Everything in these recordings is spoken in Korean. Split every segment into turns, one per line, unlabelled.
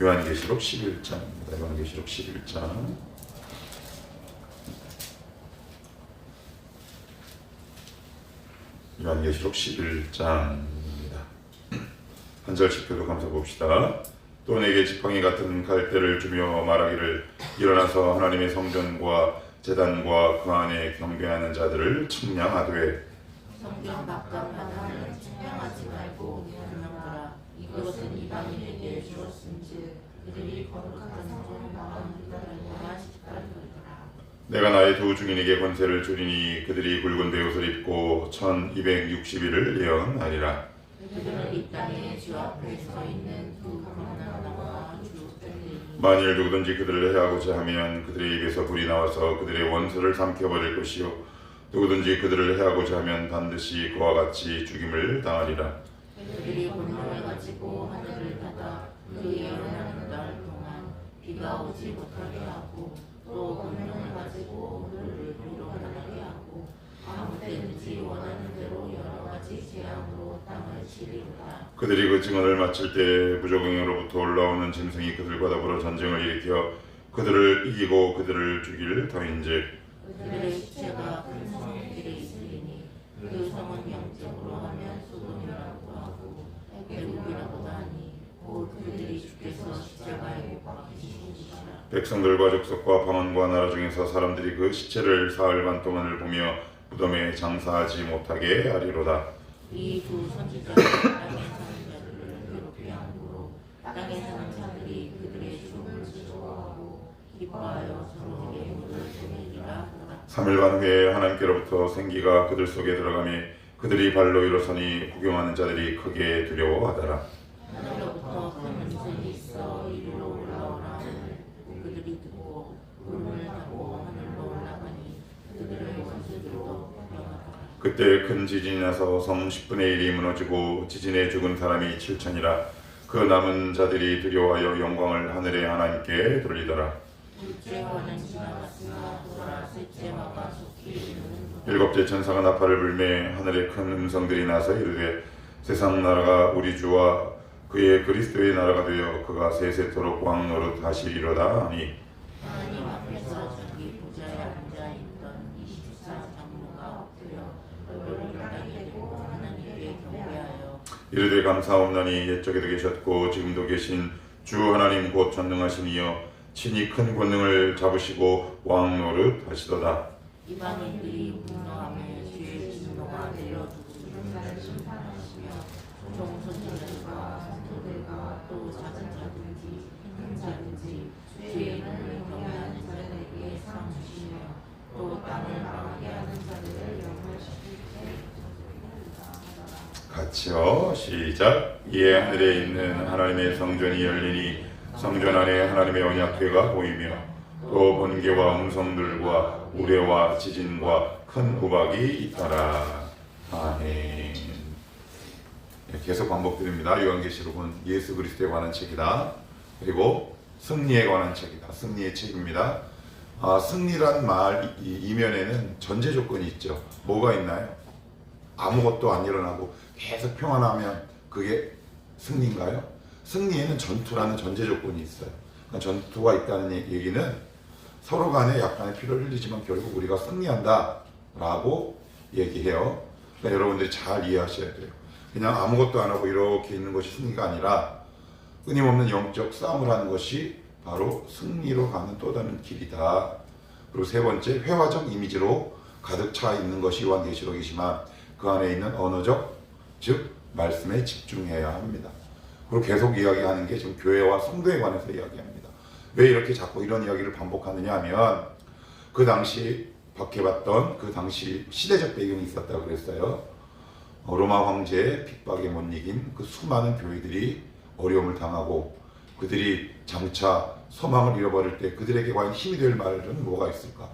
요한계시록 11장입니다. 요한계시록 11장. 요한계시록 11장입니다. 한 절씩 교독하면서 봅시다. 또 내게 지팡이 같은 갈대를 주며 말하기를 일어나서 하나님의 성전과 제단과 그 안에 경배하는 자들을 측량하되
성전 바깥 바다는 측량하지 말고 경영하라. 이것은 이방인에게 주었은즉 그들이 거룩한 성전 마음을 하시리라.
내가 나의 두 증인에게 권세를 주리니 그들이 굵은 베옷을 입고 1260일을 예언하리라.
그들은 이 땅에 주 앞에 서 있는 두 거룩한 나무와 주들이
만일 누구든지 그들을 해하고자 하면 그들의 입에서 불이 나와서 그들의 원수를 삼켜버릴 것이요 누구든지 그들을 해하고자 하면 반드시 그와 같이 죽임을 당하리라.
그들이 분노를 가지고 하늘을 닫아 그 예언하는 날 동안 비가 오지 못하게 하고 또 권능을 가지고 물을 불어나게 하고 아무 때든지 원하는 대로 여러 가지 재앙으로 땅을 치리로다.
그들이 그 증언을 마칠 때 부조경으로부터 올라오는 짐승이 그들과 더불어 전쟁을 일으켜 그들을 이기고 그들을 죽일 터인즉
그들의 시체가 큰 성길에 있으리니 그 성은 영적으로 하면 소돔이라고 하고 애굽이라고도 하니 곧 그들이 주께서 십자가에 못 박히신 곳이라.
백성들과 족속과 방언과 나라 중에서 사람들이 그 시체를 사흘 반 동안을 보며 무덤에 장사하지 못하게 하리로다.
이 두 선지자는 땅에 사는 자들을 괴롭게 함으로 땅에 사는 자들이 그들의 죽음을 즐거워하고 기뻐하여 서로 예물을 드리리라 하더라.
3일 반 후에 하나님께로부터 생기가 그들 속에 들어가며 그들이 발로 일어서니 구경하는 자들이 크게 두려워하더라.
하늘로부터 큰 음성이 있어 이리로 올라오라 하니 그들이 듣고 구름을 타고 하늘로 올라가니 그들의 원수들도 구경하더라.
그때 큰 지진이 나서 성 10분의 1이 무너지고 지진에 죽은 사람이 7천이라. 그 남은 자들이 두려워하여 영광을 하늘의 하나님께 돌리더라.
둘째 화는 지나갔으나 돌아 셋째 화가 속히 이르는
일곱째 천사가 나팔을 불매 하늘에 큰 음성들이 나서 이르되 세상 나라가 우리 주와 그의 그리스도의 나라가 되어 그가 세세토록 왕 노릇 하시리로다 하니
하나님 앞에서 자기 보좌에 앉아있던 24 장로가 엎드려 얼굴을 땅에 대고 하나님께 경배하여
이르되 감사옵나니 옛적에도 계셨고 지금도 계신 주 하나님 곧 전능하신 이여 친히 큰 권능을 잡으시고 왕 노릇 하시도다.
이방인들이 분노하며 주의 진노가 내려주고 심판하시며 종소들과 성도들과 또 작은 자든지 큰 자든지 죄인을 경외하는 자들에게 상 주시며 또 땅을 망하게 하는 자들을 영원시킬 때
같이요 시작. 이에 하늘에 있는 하나님의 성전이 열리니 성전 안에 하나님의 언약궤가 보이며 또 번개와 음성들과 우레와 지진과 큰 우박이 있더라. 아멘. 계속 반복드립니다. 요한계시록은 예수 그리스도에 관한 책이다. 그리고 승리에 관한 책이다. 승리의 책입니다. 승리란 말 이면에는 전제 조건이 있죠. 뭐가 있나요? 아무것도 안 일어나고 계속 평안하면 그게 승리인가요? 승리에는 전투라는 전제 조건이 있어요. 그러니까 전투가 있다는 얘기는 서로 간에 약간의 피를 흘리지만 결국 우리가 승리한다 라고 얘기해요. 그러니까 여러분들이 잘 이해하셔야 돼요. 그냥 아무것도 안 하고 이렇게 있는 것이 승리가 아니라 끊임없는 영적 싸움을 하는 것이 바로 승리로 가는 또 다른 길이다. 그리고 세 번째, 회화적 이미지로 가득 차 있는 것이 요한계시록이지만 그 안에 있는 언어적, 즉 말씀에 집중해야 합니다. 그리고 계속 이야기하는 게 지금 교회와 성도에 관해서 이야기합니다. 왜 이렇게 자꾸 이런 이야기를 반복하느냐 하면 그 당시 박해받던 그 당시 시대적 배경이 있었다고 그랬어요. 로마 황제의 핍박에 못 이긴 그 수많은 교회들이 어려움을 당하고 그들이 장차 소망을 잃어버릴 때 그들에게 과연 힘이 될 말은 뭐가 있을까?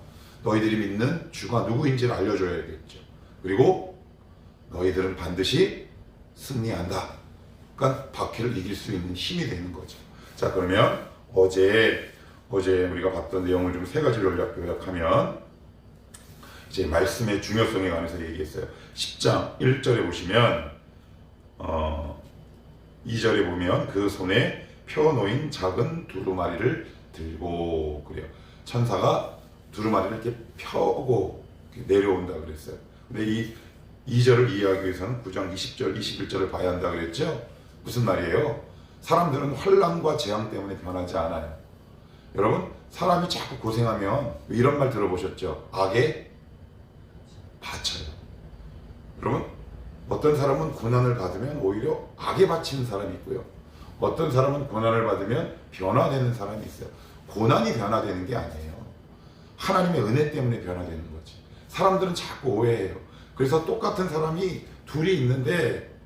너희들이 믿는 주가 누구인지를 알려줘야겠죠. 그리고 너희들은 반드시 승리한다. 그러니까 박해를 이길 수 있는 힘이 되는 거죠. 자, 그러면 어제 우리가 봤던 내용을 좀 세 가지로 요약하면 이제 말씀의 중요성에 관해서 얘기했어요. 10장 1절에 보시면 2절에 보면 그 손에 펴놓인 작은 두루마리를 들고. 그래요. 천사가 두루마리를 이렇게 펴고 이렇게 내려온다 그랬어요. 근데 이 2절을 이해하기 위해서는 9장 20절, 21절을 봐야 한다 그랬죠. 무슨 말이에요? 사람들은 환난과 재앙 때문에 변하지 않아요. 여러분, 사람이 자꾸 고생하면 이런 말 들어보셨죠? 악에 바쳐요. 여러분, 어떤 사람은 고난을 받으면 오히려 악에 바치는 사람이 있고요. 어떤 사람은 고난을 받으면 변화되는 사람이 있어요. 고난이 변화되는 게 아니에요. 하나님의 은혜 때문에 변화되는 거지. 사람들은 자꾸 오해해요. 그래서 똑같은 사람이 둘이 있는데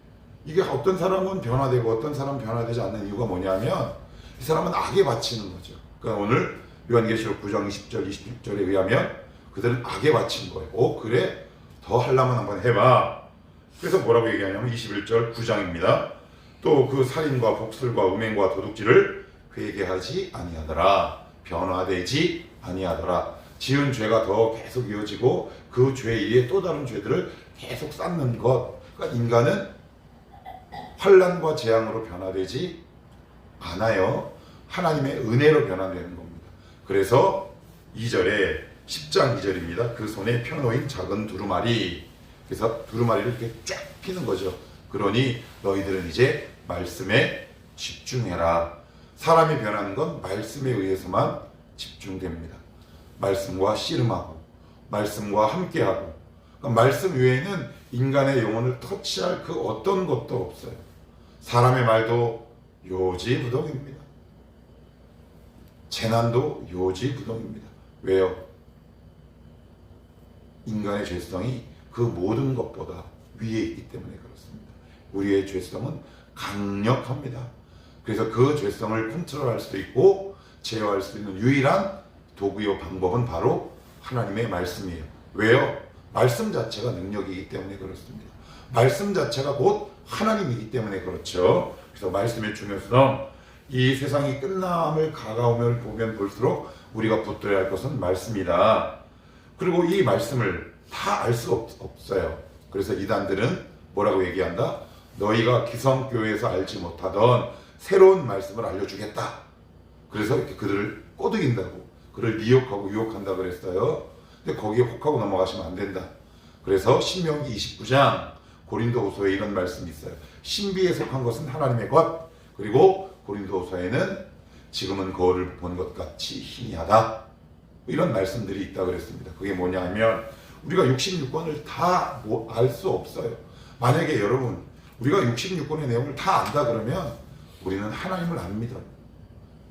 이게 어떤 사람은 변화되고 어떤 사람은 변화되지 않는 이유가 뭐냐면 이 사람은 악에 바치는 거죠. 그러니까 오늘 요한계시록 9장 20절 26절에 의하면 그들은 악에 바친 거예요. 그래? 더 하려면 한번 해봐. 그래서 뭐라고 얘기하냐면 21절 9장입니다. 또 그 살인과 복술과 음행과 도둑질을 회개하지 아니하더라. 변화되지 아니하더라. 지은 죄가 더 계속 이어지고 그 죄 위에 또 다른 죄들을 계속 쌓는 것. 그러니까 인간은 환난과 재앙으로 변화되지 않아요. 하나님의 은혜로 변화되는 겁니다. 그래서 2절에 10장 2절입니다. 그 손에 펴놓인 작은 두루마리. 그래서 두루마리를 이렇게 쫙 피는 거죠. 그러니 너희들은 이제 말씀에 집중해라. 사람이 변하는 건 말씀에 의해서만 집중됩니다. 말씀과 씨름하고 말씀과 함께하고, 그러니까 말씀 외에는 인간의 영혼을 터치할 그 어떤 것도 없어요. 사람의 말도 요지부동입니다. 재난도 요지부동입니다. 왜요? 인간의 죄성이 그 모든 것보다 위에 있기 때문에 그렇습니다. 우리의 죄성은 강력합니다. 그래서 그 죄성을 컨트롤할 수도 있고 제어할 수 있는 유일한 도구요 방법은 바로 하나님의 말씀이에요. 왜요? 말씀 자체가 능력이기 때문에 그렇습니다. 말씀 자체가 곧 하나님이기 때문에 그렇죠. 그래서 말씀의 중요성, 이 세상이 끝남을 가까우면 보면 볼수록 우리가 붙들어야 할 것은 말씀이다. 그리고 이 말씀을 다 알 수 없어요. 그래서 이단들은 뭐라고 얘기한다? 너희가 기성교회에서 알지 못하던 새로운 말씀을 알려주겠다. 그래서 이렇게 그들을 꼬드긴다고, 그를 미혹하고 유혹한다 그랬어요. 근데 거기에 혹하고 넘어가시면 안 된다. 그래서 신명기 29장 고린도후서에 이런 말씀이 있어요. 신비에 속한 것은 하나님의 것, 그리고 고린도후서에는 지금은 거울을 본 것 같이 희미하다. 이런 말씀들이 있다 그랬습니다. 그게 뭐냐 하면 우리가 66권을 다 알 수 없어요. 만약에 여러분 우리가 66권의 내용을 다 안다 그러면 우리는 하나님을 안 믿어요.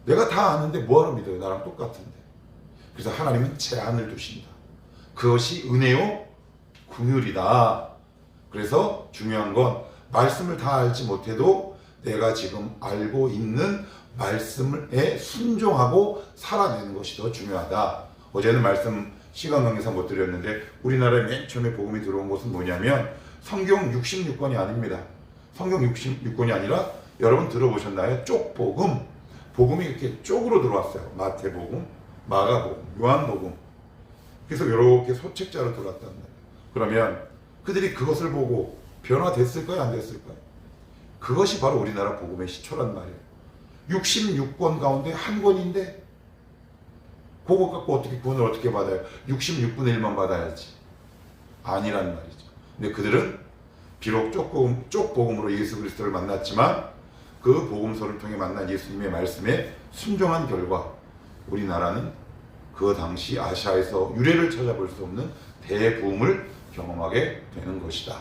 내가 다 아는데 뭐하러 믿어요? 나랑 똑같은데. 그래서 하나님은 제한을 두신다. 그것이 은혜요 긍휼이다. 그래서 중요한 건 말씀을 다 알지 못해도 내가 지금 알고 있는 말씀에 순종하고 살아내는 것이 더 중요하다. 어제는 말씀 시간 관계상 못 드렸는데 우리나라에 맨 처음에 복음이 들어온 것은 뭐냐면 성경 66권이 아닙니다. 성경 66권이 아니라 여러분 들어보셨나요? 쪽복음. 복음이 이렇게 쪽으로 들어왔어요. 마태복음, 마가복음, 요한복음. 그래서 이렇게 소책자로 들어왔단 말이에요. 그러면 그들이 그것을 보고 변화됐을까요? 안 됐을까요? 그것이 바로 우리나라 복음의 시초란 말이에요. 66권 가운데 한 권인데 그거 갖고 어떻게 구원을 어떻게 받아요? 66분의 1만 받아야지. 아니란 말이죠. 근데 그들은 비록 쪽복음으로 예수 그리스도를 만났지만 그 복음서를 통해 만난 예수님의 말씀에 순종한 결과 우리나라는 그 당시 아시아에서 유래를 찾아볼 수 없는 대부흥을 경험하게 되는 것이다.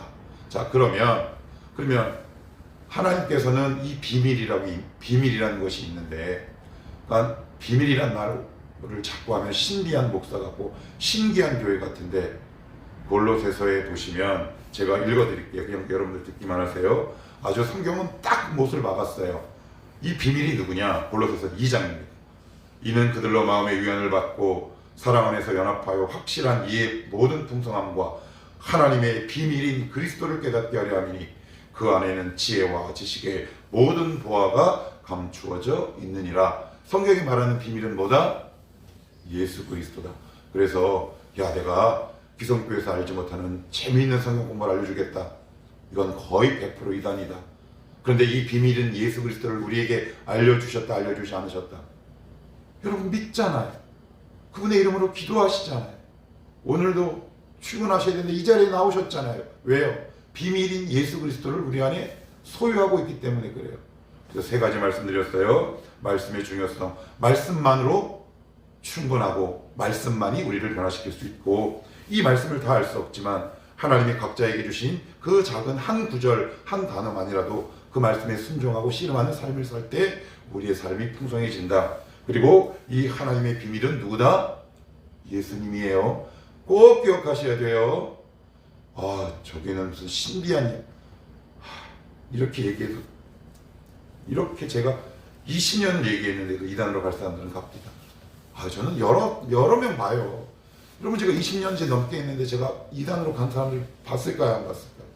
자, 그러면 하나님께서는 이 비밀이라는 것이 있는데, 그러니까 비밀이란 말을 자꾸 하면 신비한 목사 같고 신기한 교회 같은데, 골로새서에 보시면 제가 읽어드릴게요. 그냥 여러분들 듣기만 하세요. 아주 성경은 딱 못을 박았어요. 이 비밀이 누구냐? 골로새서 2장입니다. 이는 그들로 마음의 위안을 받고 사랑 안에서 연합하여 확실한 이의 모든 풍성함과 하나님의 비밀인 그리스도를 깨닫게 하려 함이니 그 안에는 지혜와 지식의 모든 보화가 감추어져 있느니라. 성경이 말하는 비밀은 뭐다? 예수 그리스도다. 그래서 내가 기성교회에서 알지 못하는 재미있는 성경 공부를 알려주겠다. 이건 거의 100% 이단이다. 그런데 이 비밀은 예수 그리스도를 우리에게 알려주셨다, 알려주지 않으셨다. 여러분 믿잖아요. 그분의 이름으로 기도하시잖아요. 오늘도 출근하셔야 되는데 이 자리에 나오셨잖아요. 왜요? 비밀인 예수 그리스도를 우리 안에 소유하고 있기 때문에 그래요. 그래서 세 가지 말씀드렸어요. 말씀의 중요성. 말씀만으로 충분하고 말씀만이 우리를 변화시킬 수 있고, 이 말씀을 다 알 수 없지만 하나님이 각자에게 주신 그 작은 한 구절, 한 단어만이라도 그 말씀에 순종하고 씨름하는 삶을 살 때 우리의 삶이 풍성해진다. 그리고 이 하나님의 비밀은 누구다? 예수님이에요. 꼭 기억하셔야 돼요. 저기는 무슨 신비한 일. 이렇게 얘기해도, 이렇게 제가 20년을 얘기했는데도 이단으로 갈 사람들은 갑니다. 저는 여러 명 봐요. 여러분, 제가 20년째 넘게 했는데 제가 이단으로 간 사람들 봤을까요? 안 봤을까요?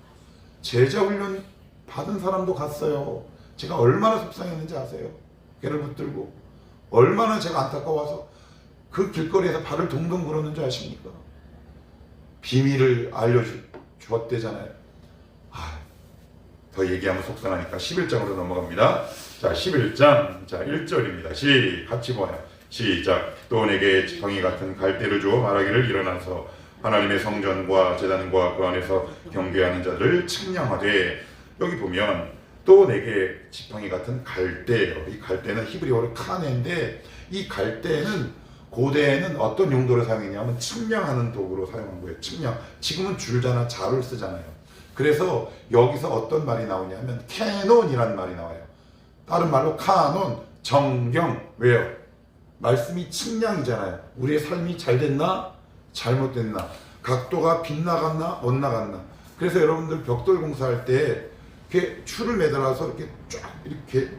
제자 훈련 받은 사람도 갔어요. 제가 얼마나 속상했는지 아세요? 개를 붙들고 얼마나 제가 안타까워서 그 길거리에서 발을 동동 굴었는지 아십니까? 비밀을 알려주었대잖아요. 더 얘기하면 속상하니까 11장으로 넘어갑니다. 자, 11장, 자 1절입니다. 같이 보아요. 시작. 또 내게 지팡이 같은 갈대를 주어 말하기를, 일어나서 하나님의 성전과 제단과 그 안에서 경배하는 자들을 측량하되. 여기 보면 또 내게 지팡이 같은 갈대예요. 이 갈대는 히브리어로 카네인데, 이 갈대는 고대에는 어떤 용도로 사용했냐면 측량하는 도구로 사용한 거예요. 측량. 지금은 줄자나 자를 쓰잖아요. 그래서 여기서 어떤 말이 나오냐면 캐논이라는 말이 나와요. 다른 말로 카논, 정경. 왜요? 말씀이 측량이잖아요. 우리의 삶이 잘 됐나? 잘못됐나? 각도가 빗나갔나? 못 나갔나? 그래서 여러분들 벽돌 공사할 때 이렇게 줄을 매달아서 이렇게 쫙 이렇게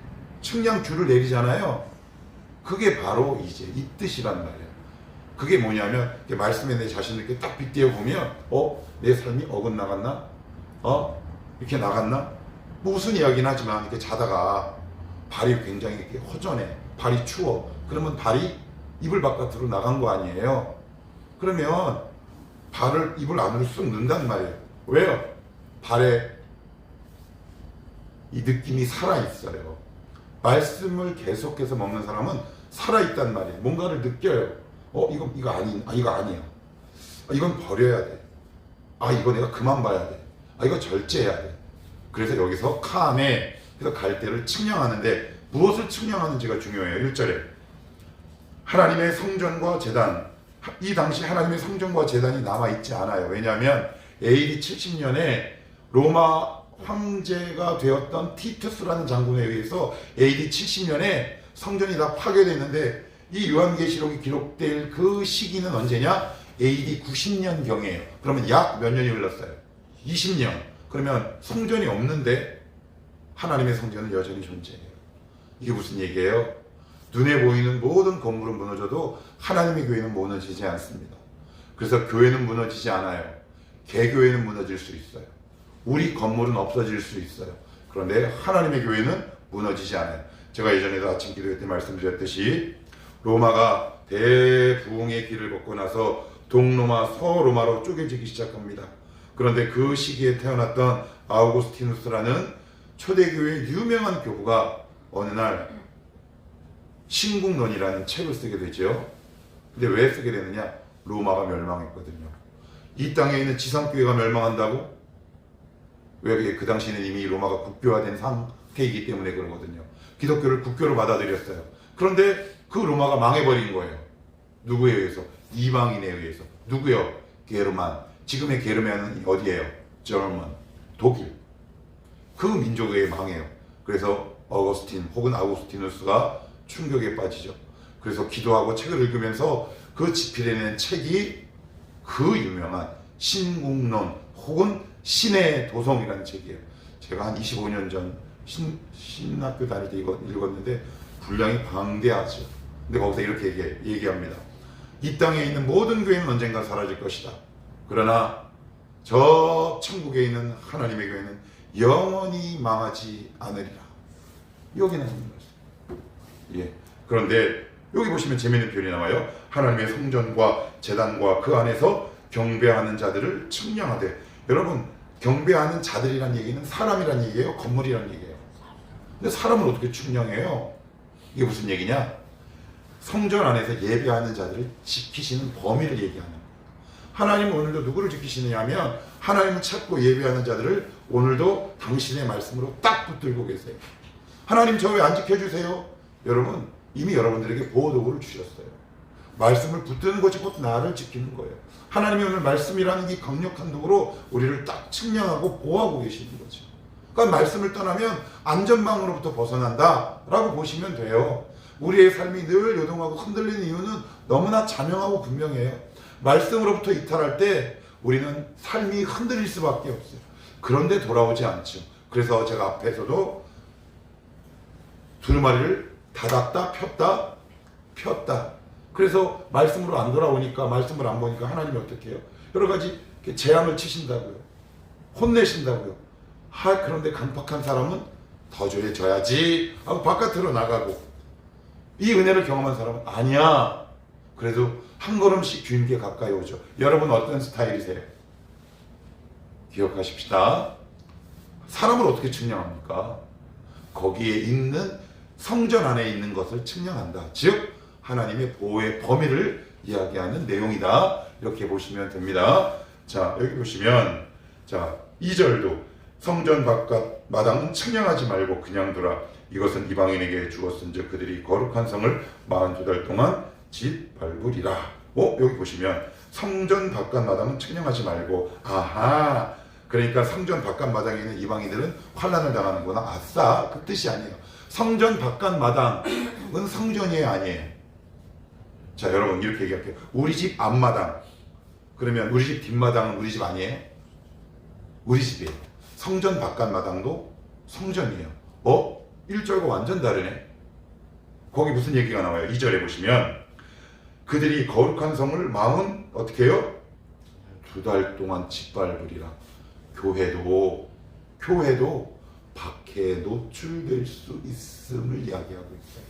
측량 줄을 내리잖아요. 그게 바로 이제 이 뜻이란 말이에요. 그게 뭐냐면 말씀에 내 자신을 이렇게 딱 빗대어 보면 내 삶이 어긋나갔나? 이렇게 나갔나? 무슨 이야기는 하지만 이렇게 자다가 발이 굉장히 이렇게 허전해. 발이 추워. 그러면 발이 이불 바깥으로 나간 거 아니에요? 그러면 발을 이불 안으로 쑥 넣는단 말이에요. 왜요? 발에 이 느낌이 살아있어요. 말씀을 계속해서 먹는 사람은 살아있단 말이에요. 뭔가를 느껴요. 이거 아니야. 이건 버려야 돼. 이거 내가 그만 봐야 돼. 이거 절제해야 돼. 그래서 여기서 카네, 그래서 갈대를 측량하는데 무엇을 측량하는지가 중요해요. 1절에 하나님의 성전과 제단. 이 당시 하나님의 성전과 제단이 남아있지 않아요. 왜냐하면 AD 70년에 로마 황제가 되었던 티투스라는 장군에 의해서 AD 70년에 성전이 다 파괴됐는데, 이 요한계시록이 기록될 그 시기는 언제냐? AD 90년경이에요. 그러면 약 몇 년이 흘렀어요? 20년. 그러면 성전이 없는데 하나님의 성전은 여전히 존재해요. 이게 무슨 얘기예요? 눈에 보이는 모든 건물은 무너져도 하나님의 교회는 무너지지 않습니다. 그래서 교회는 무너지지 않아요. 개교회는 무너질 수 있어요. 우리 건물은 없어질 수 있어요. 그런데 하나님의 교회는 무너지지 않아요. 제가 예전에도 아침 기도회 때 말씀드렸듯이 로마가 대부흥의 길을 걷고 나서 동로마, 서로마로 쪼개지기 시작합니다. 그런데 그 시기에 태어났던 아우구스티누스라는 초대교회의 유명한 교부가 어느 날 신국론이라는 책을 쓰게 되죠. 근데 왜 쓰게 되느냐? 로마가 멸망했거든요. 이 땅에 있는 지상교회가 멸망한다고? 왜? 그 당시에는 이미 로마가 국교화된 상태이기 때문에 그러거든요. 기독교를 국교로 받아들였어요. 그런데 그 로마가 망해버린 거예요. 누구에 의해서? 이방인에 의해서. 누구요? 게르만. 지금의 게르만은 어디예요? 저먼, 독일. 그 민족에 망해요. 그래서 어거스틴 혹은 아우구스티누스가 충격에 빠지죠. 그래서 기도하고 책을 읽으면서 그 집필해낸 책이 그 유명한 신국론 혹은 신의 도성이라는 책이에요. 제가 한 25년 전 신학교 다닐 때 이거 읽었는데 분량이 방대하죠. 근데 거기서 이렇게 얘기합니다. 이 땅에 있는 모든 교회는 언젠가 사라질 것이다. 그러나 저 천국에 있는 하나님의 교회는 영원히 망하지 않으리라. 여기 나오는 말씀. 그런데 여기 보시면 재미있는 표현이 나와요. 하나님의 성전과 제단과 그 안에서 경배하는 자들을 측량하되. 여러분, 경배하는 자들이란 얘기는 사람이란 얘기예요? 건물이란 얘기예요? 근데 사람을 어떻게 측량해요? 이게 무슨 얘기냐? 성전 안에서 예배하는 자들을 지키시는 범위를 얘기하는 거예요. 하나님은 오늘도 누구를 지키시느냐 하면 하나님을 찾고 예배하는 자들을 오늘도 당신의 말씀으로 딱 붙들고 계세요. 하나님 저 왜 안 지켜주세요? 여러분 이미 여러분들에게 보호도구를 주셨어요. 말씀을 붙드는 것이 곧 나를 지키는 거예요. 하나님이 오늘 말씀이라는 이 강력한 도구로 우리를 딱 측량하고 보호하고 계시는 거죠. 그러니까 말씀을 떠나면 안전망으로부터 벗어난다 라고 보시면 돼요. 우리의 삶이 늘 요동하고 흔들리는 이유는 너무나 자명하고 분명해요. 말씀으로부터 이탈할 때 우리는 삶이 흔들릴 수밖에 없어요. 그런데 돌아오지 않죠. 그래서 제가 앞에서도 두루마리를 닫았다 폈다 폈다. 그래서 말씀으로 안 돌아오니까, 말씀을 안 보니까 하나님이 어떻게 해요? 여러 가지 재앙을 치신다고요. 혼내신다고요. 그런데 강팍한 사람은 더 줘야지 하고 바깥으로 나가고, 이 은혜를 경험한 사람은 아니야. 그래도 한 걸음씩 주님께 가까이 오죠. 여러분 어떤 스타일이세요? 기억하십시다. 사람을 어떻게 측량합니까? 거기에 있는 성전 안에 있는 것을 측량한다. 즉 하나님의 보호의 범위를 이야기하는 내용이다. 이렇게 보시면 됩니다. 자, 여기 보시면 자 2절도 성전 바깥 마당은 측량하지 말고 그냥 두라. 이것은 이방인에게 주었은즉 그들이 거룩한 성을 42달 동안 짓밟으리라. 여기 보시면 성전 바깥 마당은 측량하지 말고, 아하, 그러니까 성전 바깥 마당에 있는 이방인들은 환난을 당하는구나. 아싸, 그 뜻이 아니에요. 성전 바깥 마당은 성전이에요, 아니에요? 자, 여러분 이렇게 얘기할게요. 우리 집 앞마당, 그러면 우리 집 뒷마당은 우리 집 아니에요? 우리 집이에요. 성전 바깥 마당도 성전이에요. 1절과 완전 다르네. 거기 무슨 얘기가 나와요? 2절에 보시면 그들이 거룩한 성을 어떻게 해요? 2달 동안 짓밟으리라. 교회도 박해에 노출될 수 있음을 이야기하고 있어요.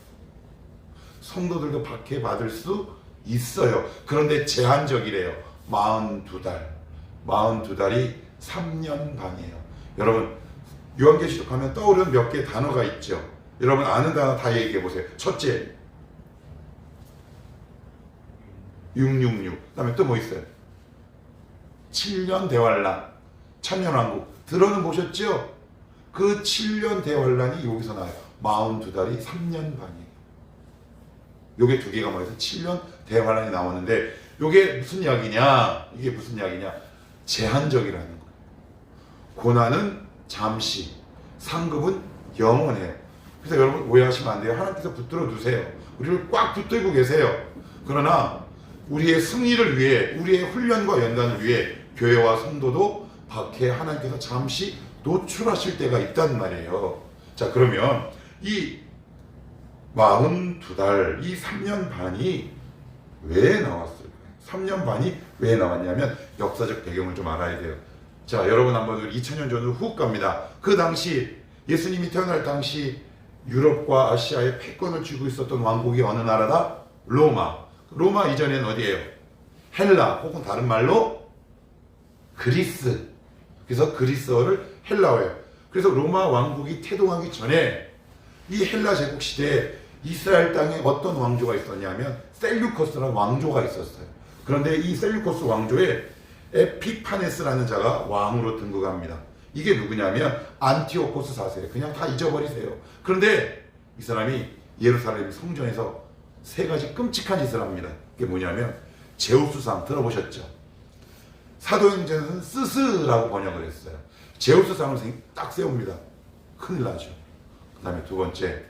성도들도 박해 받을 수 있어요. 그런데 제한적이래요. 42달이 3년 반이에요. 여러분 요한계시록 하면 떠오르는 몇 개의 단어가 있죠. 여러분 아는 단어 다 얘기해 보세요. 첫째 666. 그 다음에 또 뭐 있어요? 7년 대환란, 천년왕국. 들어는 보셨죠? 그 7년 대환란이 여기서 나와요. 42달이 3년 반이에요. 요게 두 개가 모여서 7년 대환란이 나오는데, 요게 무슨 이야기냐? 이게 무슨 이야기냐? 제한적이라는 거예요. 고난은 잠시, 상급은 영원해요. 그래서 여러분 오해하시면 안 돼요. 하나님께서 붙들어 두세요. 우리를 꽉 붙들고 계세요. 그러나 우리의 승리를 위해, 우리의 훈련과 연단을 위해 교회와 성도도 박해에 하나님께서 잠시 노출하실 때가 있단 말이에요. 자, 그러면 이 42달, 이 3년 반이 왜 나왔을까요? 3년 반이 왜 나왔냐면 역사적 배경을 좀 알아야 돼요. 자, 여러분 한번 2000년 전으로 훅 갑니다. 그 당시 예수님이 태어날 당시 유럽과 아시아에 패권을 쥐고 있었던 왕국이 어느 나라다? 로마. 로마 이전에는 어디예요? 헬라, 혹은 다른 말로 그리스. 그래서 그리스어를 헬라어예요. 그래서 로마 왕국이 태동하기 전에 이 헬라 제국 시대에 이스라엘 땅에 어떤 왕조가 있었냐면 셀류커스라는 왕조가 있었어요. 그런데 이 셀류커스 왕조에 에피파네스라는 자가 왕으로 등극합니다. 이게 누구냐면 안티오코스 4세. 그냥 다 잊어버리세요. 그런데 이 사람이 예루살렘 성전에서 세 가지 끔찍한 짓을 합니다. 그게 뭐냐면 제우스상 들어보셨죠? 사도행전은 스스라고 번역을 했어요. 제우스상을 딱 세웁니다. 큰일 나죠. 그 다음에 두 번째,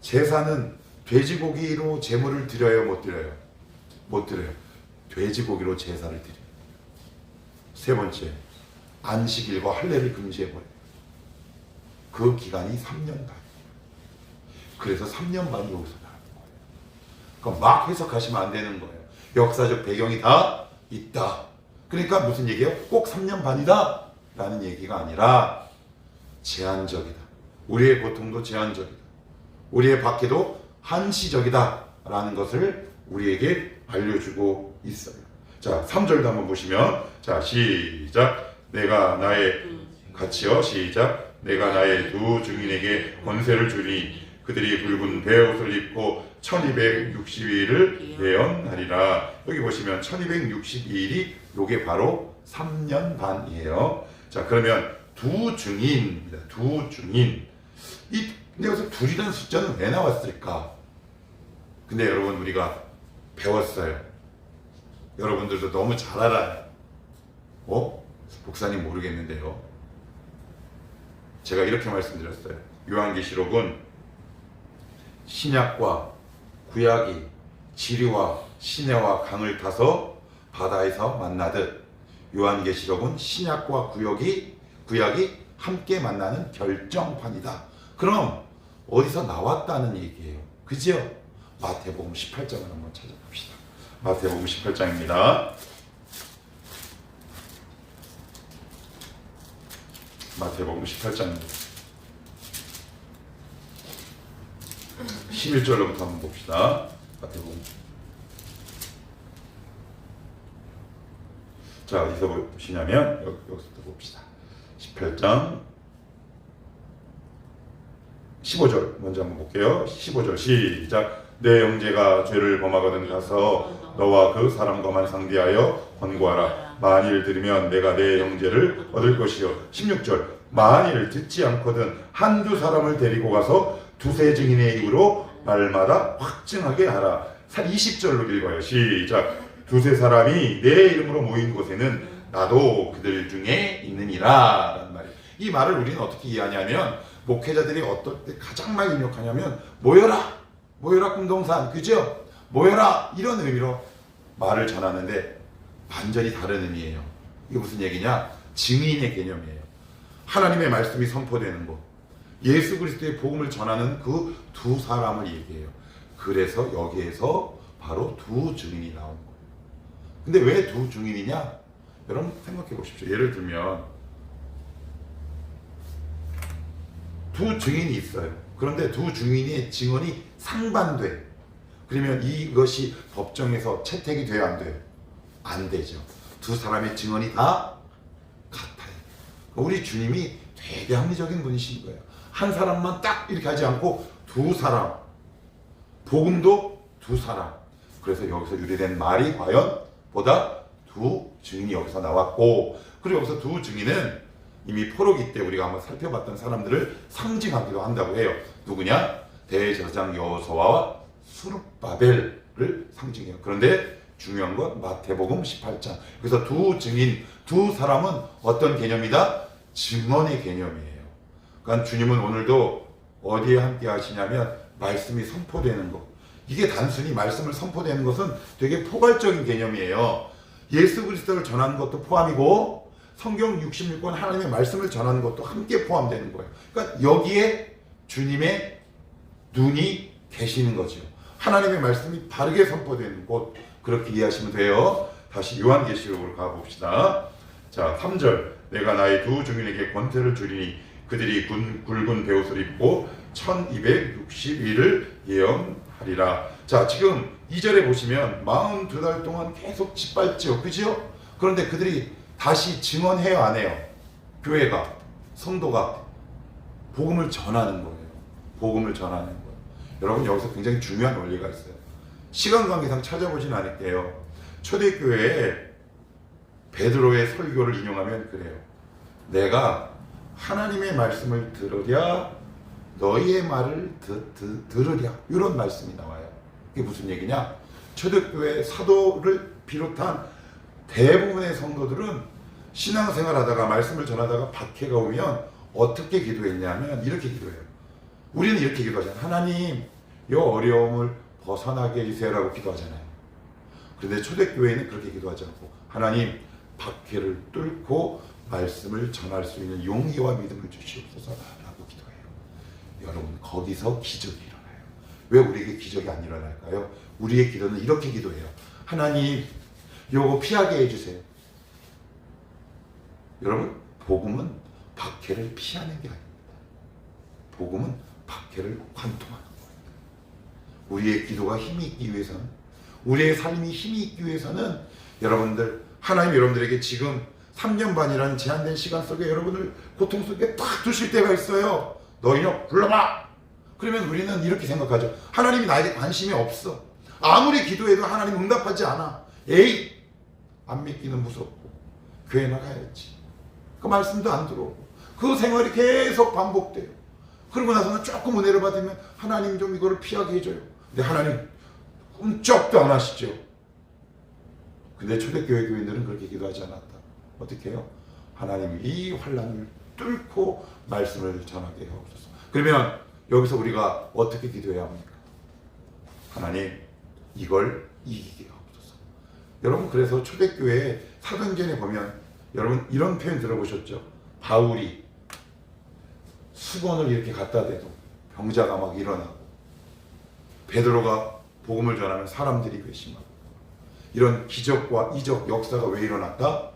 제사는 돼지고기로 제물을 드려요, 못 드려요? 못 드려요. 돼지고기로 제사를 드려요. 세 번째, 안식일과 할례를 금지해버려요. 그 기간이 3년 반. 그래서 3년 반이 여기서 나는 거예요. 그럼 막 해석하시면 안 되는 거예요. 역사적 배경이 다 있다. 그러니까 무슨 얘기예요? 꼭 3년 반이다 라는 얘기가 아니라 제한적이다. 우리의 고통도 제한적이다. 우리의 박해도 한시적이다 라는 것을 우리에게 알려주고 있어요. 자, 3절도 한번 보시면, 자, 시작. 내가 나의 가치여, 시작. 내가 나의 두 증인에게 권세를 주니 그들이 붉은 베옷을 입고 1260일을 예언하리라. 여기 보시면 1260일이 요게 바로 3년 반이에요. 자, 그러면 두 증인입니다. 두 증인. 근데 여기서 둘이라는 숫자는 왜 나왔을까? 근데 여러분, 우리가 배웠어요. 여러분들도 너무 잘 알아요. 목사님 모르겠는데요. 제가 이렇게 말씀드렸어요. 요한계시록은 신약과 구약이 지리와 시내와 강을 타서 바다에서 만나듯 요한계시록은 신약과 구약이 함께 만나는 결정판이다. 그럼 어디서 나왔다는 얘기예요? 그죠? 마태복음 18장을 한번 찾아봅시다. 마태복음 18장입니다. 마태복음 18장입니다. 11절로부터 한번 봅시다. 마태복음. 자, 어디서 보시냐면 여기서부터 봅시다. 18장 15절 먼저 한번 볼게요. 15절 시작. 내 형제가 죄를 범하거든 가서 너와 그 사람과만 상대하여 권고하라. 만일 들으면 내가 내 형제를 얻을 것이요. 16절. 만일 듣지 않거든 한두 사람을 데리고 가서 두세 증인의 입으로 말마다 확증하게 하라. 20절로 읽어요. 시작. 두세 사람이 내 이름으로 모인 곳에는 나도 그들 중에 있느니라 라는 말이에요. 이 말을 우리는 어떻게 이해하냐면, 목회자들이 어떨 때 가장 많이 입력하냐면 모여라 꿈동산, 그죠? 모여라, 이런 의미로 말을 전하는데 완전히 다른 의미예요. 이게 무슨 얘기냐? 증인의 개념이에요. 하나님의 말씀이 선포되는 것, 예수 그리스도의 복음을 전하는 그 두 사람을 얘기해요. 그래서 여기에서 바로 두 증인이 나온 거예요. 근데 왜 두 증인이냐? 여러분 생각해 보십시오. 예를 들면 두 증인이 있어요. 그런데 두 증인의 증언이 상반돼. 그러면 이것이 법정에서 채택이 돼야 안 돼요? 안 되죠. 두 사람의 증언이 다 같아요. 우리 주님이 되게 합리적인 분이신 거예요. 한 사람만 딱 이렇게 하지 않고 두 사람, 복음도 두 사람. 그래서 여기서 유래된 말이 과연 보다 두 증인이 여기서 나왔고, 그리고 여기서 두 증인은 이미 포로기 때 우리가 한번 살펴봤던 사람들을 상징하기도 한다고 해요. 누구냐? 대제사장 여호수아와 스룹바벨을 상징해요. 그런데 중요한 건 마태복음 18장. 그래서 두 증인, 두 사람은 어떤 개념이다? 증언의 개념이에요. 그러니까 주님은 오늘도 어디에 함께 하시냐면 말씀이 선포되는 것. 이게 단순히 말씀을 선포되는 것은 되게 포괄적인 개념이에요. 예수 그리스도를 전하는 것도 포함이고 성경 66권 하나님의 말씀을 전하는 것도 함께 포함되는 거예요. 그러니까 여기에 주님의 눈이 계시는 거죠. 하나님의 말씀이 바르게 선포되는 곳, 그렇게 이해하시면 돼요. 다시 요한계시록으로 가봅시다. 자, 3절. 내가 나의 두 증인에게 권세를 주리니 그들이 굵은 베옷을 입고 1260일을 예언하리라. 자, 지금 2절에 보시면 42달 동안 계속 짓밟죠. 그죠? 그런데 그들이 다시 증언해요, 안 해요? 교회가, 성도가 복음을 전하는 거예요. 복음을 전하는 거예요. 여러분, 여기서 굉장히 중요한 원리가 있어요. 시간 관계상 찾아보진 않을게요. 초대교회에 베드로의 설교를 인용하면 그래요. 내가 하나님의 말씀을 들으랴 너희의 말을 들으랴, 이런 말씀이 나와요. 이게 무슨 얘기냐? 초대교회 사도를 비롯한 대부분의 성도들은 신앙생활 하다가 말씀을 전하다가 박해가 오면 어떻게 기도했냐면 이렇게 기도해요. 우리는 이렇게 기도하잖아요. 하나님, 이 어려움을 벗어나게 해주세요라고 기도하잖아요. 그런데 초대교회는 그렇게 기도하지 않고 하나님, 박해를 뚫고 말씀을 전할 수 있는 용기와 믿음을 주시옵소서라고 기도해요. 여러분, 거기서 기적이 일어나요. 왜 우리에게 기적이 안 일어날까요? 우리의 기도는 이렇게 기도해요. 하나님, 요거 피하게 해주세요. 여러분, 복음은 박해를 피하는 게 아닙니다. 복음은 박해를 관통하는 거예요. 우리의 기도가 힘이 있기 위해서는, 우리의 삶이 힘이 있기 위해서는 여러분들, 하나님 여러분들에게 지금 3년 반이라는 제한된 시간 속에 여러분을 고통 속에 탁 두실 때가 있어요. 너희는 불러봐. 그러면 우리는 이렇게 생각하죠. 하나님이 나에게 관심이 없어. 아무리 기도해도 하나님 응답하지 않아. 에이, 안 믿기는 무섭고 교회 나가야지. 그 말씀도 안 들어오고 그 생활이 계속 반복돼요. 그러고 나서는 조금 은혜를 받으면 하나님 좀 이거를 피하게 해줘요. 근데 하나님 꼼짝도 안 하시죠. 근데 초대교회 교인들은 그렇게 기도하지 않았다. 어떻게 해요? 하나님이 이 환난을 뚫고 말씀을 전하게 하옵소서. 그러면 여기서 우리가 어떻게 기도해야 합니까? 하나님 이걸 이기게 하옵소서. 여러분 그래서 초대교회 사도행전에 보면 여러분 이런 표현 들어보셨죠? 바울이 수건을 이렇게 갖다 대도 병자가 막 일어나고 베드로가 복음을 전하면 사람들이 괘씸하고 이런 기적과 이적 역사가 왜 일어났다?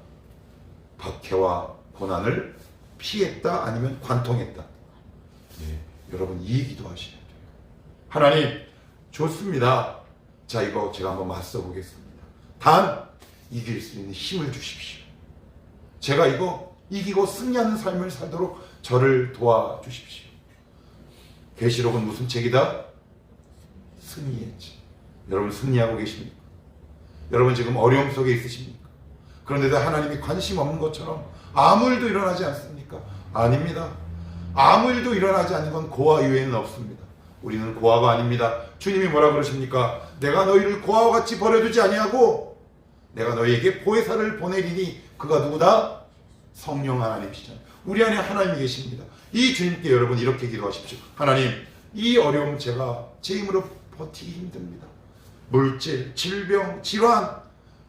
박해와 고난을 피했다 아니면 관통했다. 여러분 이 기도하셔야 돼요. 하나님 좋습니다. 자 이거 제가 한번 맞서 보겠습니다. 단 이길 수 있는 힘을 주십시오. 제가 이거 이기고 승리하는 삶을 살도록 저를 도와주십시오. 계시록은 무슨 책이다? 승리의 책. 여러분 승리하고 계십니까? 여러분 지금 어려움 속에 있으십니까? 그런데도 하나님이 관심 없는 것처럼 아무 일도 일어나지 않습니까? 아닙니다. 아무 일도 일어나지 않는 건 고아 이외에는 없습니다. 우리는 고아가 아닙니다. 주님이 뭐라 그러십니까? 내가 너희를 고아와 같이 버려두지 아니하고 내가 너희에게 보혜사를 보내리니 그가 누구다? 성령 하나님이시잖아요. 우리 안에 하나님이 계십니다. 이 주님께 여러분 이렇게 기도하십시오. 하나님 이 어려움 제가 제 힘으로 버티기 힘듭니다. 물질, 질병, 질환,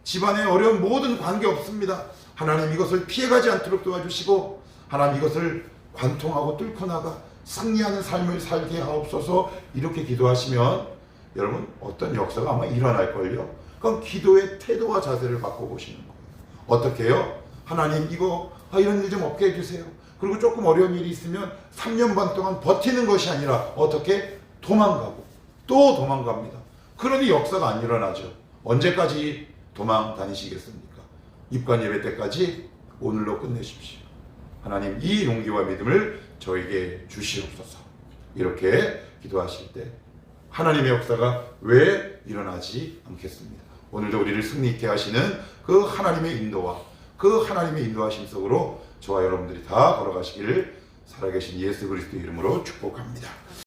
집안의 어려운 모든 관계 없습니다. 하나님 이것을 피해가지 않도록 도와주시고 하나님 이것을 관통하고 뚫고 나가 승리하는 삶을 살게 하옵소서. 이렇게 기도하시면 여러분 어떤 역사가 아마 일어날걸요. 그럼 기도의 태도와 자세를 바꿔보시는 거예요. 어떻게 해요? 하나님 이거 이런 일 좀 없게 해주세요. 그리고 조금 어려운 일이 있으면 3년 반 동안 버티는 것이 아니라 어떻게? 도망가고 또 도망갑니다. 그러니 역사가 안 일어나죠. 언제까지 도망 다니시겠습니까? 입관 예배 때까지 오늘로 끝내십시오. 하나님 이 용기와 믿음을 저에게 주시옵소서. 이렇게 기도하실 때 하나님의 역사가 왜 일어나지 않겠습니다. 오늘도 우리를 승리 있게 하시는 그 하나님의 인도와 그 하나님의 인도하심 속으로 저와 여러분들이 다 걸어가시기를 살아계신 예수 그리스도 이름으로 축복합니다.